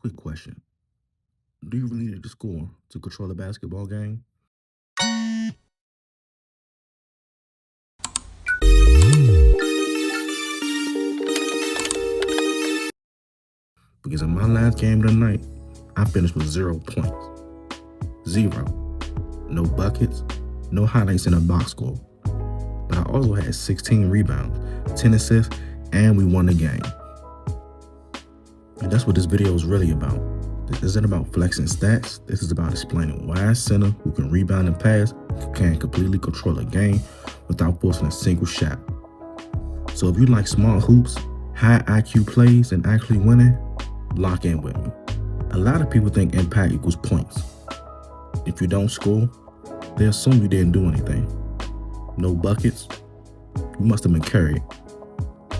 Quick question. Do you really need to score to control a basketball game? Because in my last game of the night, I finished with 0 points. Zero. No buckets, no highlights in a box score. But I also had 16 rebounds, 10 assists, and we won the game. And that's what this video is really about. This isn't about flexing stats. This is about explaining why a center who can rebound and pass can completely control a game without forcing a single shot. So if you like small hoops, high IQ plays, and actually winning, lock in with me. A lot of people think impact equals points. If you don't score, they assume you didn't do anything. No buckets, you must have been carried.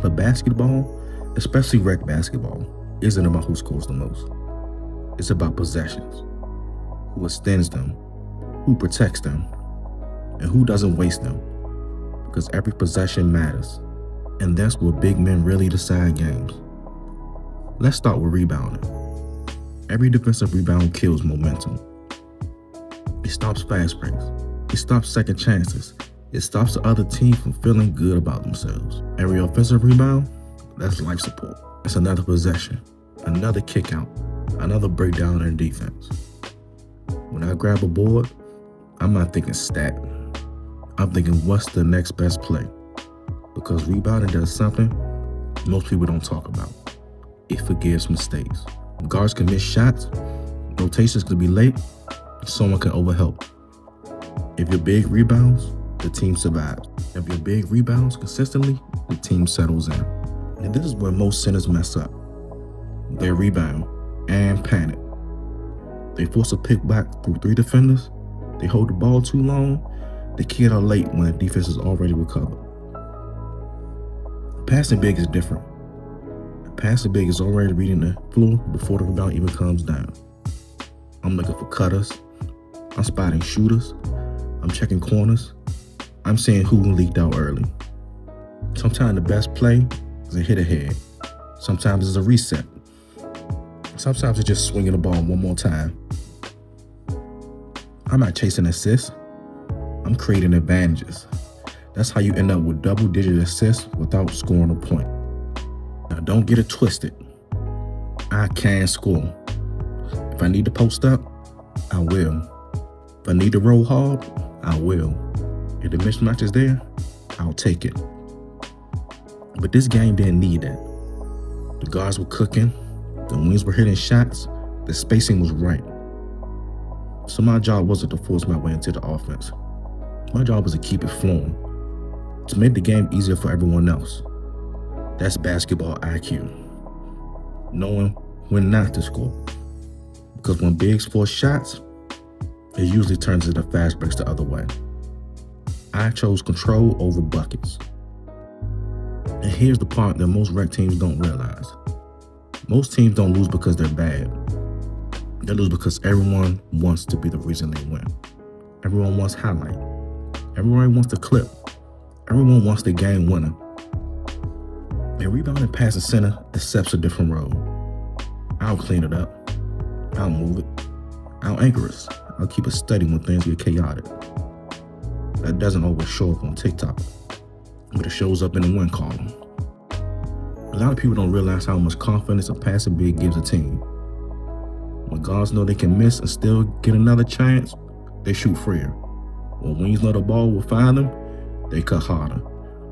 But basketball, especially rec basketball, isn't about who scores the most. It's about possessions, who extends them, who protects them, and who doesn't waste them. Because every possession matters. And that's where big men really decide games. Let's start with rebounding. Every defensive rebound kills momentum. It stops fast breaks. It stops second chances. It stops the other team from feeling good about themselves. Every offensive rebound, that's life support. It's another possession, another kick out, another breakdown in defense. When I grab a board, I'm not thinking stat. I'm thinking what's the next best play. Because rebounding does something most people don't talk about. It forgives mistakes. Guards can miss shots, rotations can be late, someone can overhelp. If your big rebounds, the team survives. If your big rebounds consistently, the team settles in. And this is where most centers mess up. They rebound and panic. They force a pick back through 3 defenders. They hold the ball too long. They kick it out late when the defense is already recovered. Passing big is different. Passing big is already reading the floor before the rebound even comes down. I'm looking for cutters. I'm spotting shooters. I'm checking corners. I'm seeing who leaked out early. Sometimes the best play is a hit ahead. Sometimes it's a reset. Sometimes it's just swinging the ball one more time. I'm not chasing assists. I'm creating advantages. That's how you end up with double-digit assists without scoring a point. Now, don't get it twisted. I can score. If I need to post up, I will. If I need to roll hard, I will. If the mismatch is there, I'll take it. But this game didn't need that. The guards were cooking, the wings were hitting shots, the spacing was right. So my job wasn't to force my way into the offense. My job was to keep it flowing, to make the game easier for everyone else. That's basketball IQ. Knowing when not to score. Because when bigs force shots, it usually turns into fast breaks the other way. I chose control over buckets. And here's the part that most rec teams don't realize. Most teams don't lose because they're bad. They lose because everyone wants to be the reason they win. Everyone wants highlight. Everyone wants the clip. Everyone wants the game winner. And rebounding past the center accepts a different role. I'll clean it up. I'll move it. I'll anchor us. I'll keep it steady when things get chaotic. That doesn't always show up on TikTok, but it shows up in the win column. A lot of people don't realize how much confidence a passing big gives a team. When guards know they can miss and still get another chance, they shoot freer. When wings know the ball will find them, they cut harder.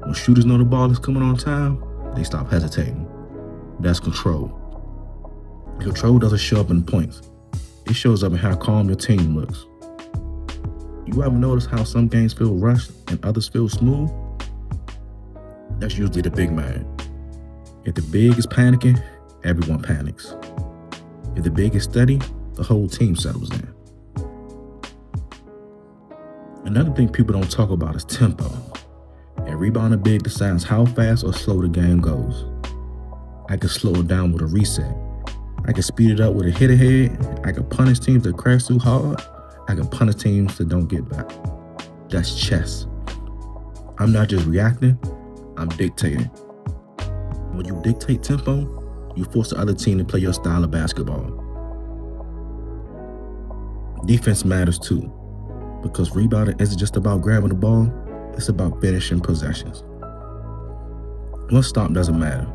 When shooters know the ball is coming on time, they stop hesitating. That's control. Control doesn't show up in points. It shows up in how calm your team looks. You ever notice how some games feel rushed and others feel smooth? That's usually the big man. If the big is panicking, everyone panics. If the big is steady, the whole team settles in. Another thing people don't talk about is tempo. And rebounding big decides how fast or slow the game goes. I can slow it down with a reset. I can speed it up with a hit ahead. I can punish teams that crash too hard. I can punish teams that don't get back. That's chess. I'm not just reacting, I'm dictating. When you dictate tempo, You force the other team to play your style of basketball. Defense matters too, because rebounding isn't just about grabbing the ball, it's about finishing possessions. One stop doesn't matter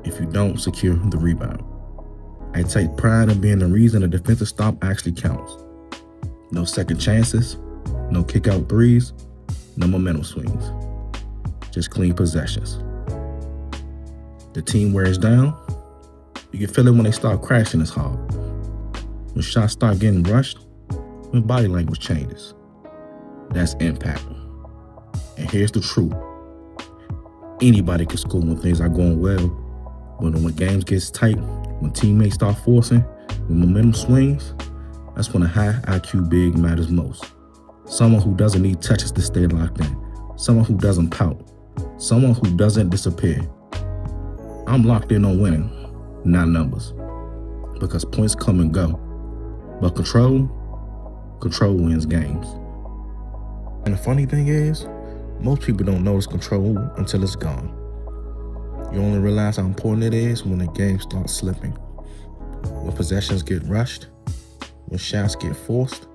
if you don't secure the rebound. I take pride in being the reason a defensive stop actually counts. No second chances, no kick out threes, no momentum swings. Just clean possessions. The team wears down. You can feel it when they start crashing as hard. When shots start getting rushed, when body language changes. That's impact. And here's the truth. Anybody can score when things are going well, but when games gets tight, when teammates start forcing, when momentum swings, that's when a high IQ big matters most. Someone who doesn't need touches to stay locked in. Someone who doesn't pout. Someone who doesn't disappear. I'm locked in on winning, not numbers. Because points come and go. But control wins games. And the funny thing is, most people don't notice control until it's gone. You only realize how important it is when the game starts slipping. When possessions get rushed, when shots get forced,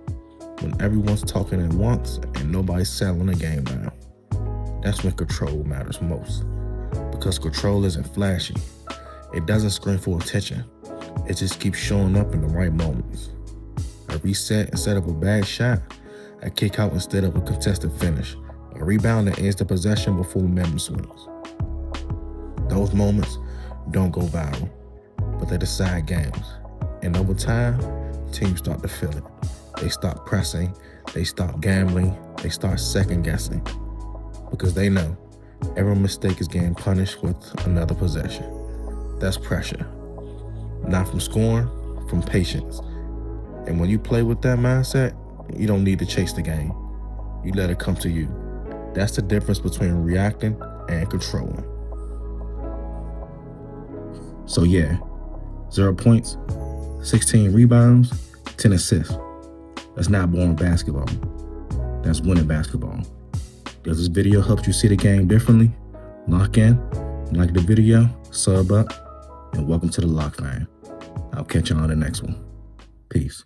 when everyone's talking at once and nobody's settling the game down. That's when control matters most. Because control isn't flashy. It doesn't scream for attention. It just keeps showing up in the right moments. A reset instead of a bad shot. A kick out instead of a contested finish. A rebound that ends the possession before momentum swings. Those moments don't go viral, but they decide games. And over time, teams start to feel it. They stop pressing, they stop gambling, they start second guessing. Because they know every mistake is getting punished with another possession. That's pressure. Not from scoring, from patience. And when you play with that mindset, you don't need to chase the game. You let it come to you. That's the difference between reacting and controlling. So yeah, 0 points, 16 rebounds, 10 assists. That's not boring basketball. That's winning basketball. If this video helps you see the game differently, lock in, like the video, sub up, and welcome to the Lock Fam. I'll catch you on the next one. Peace.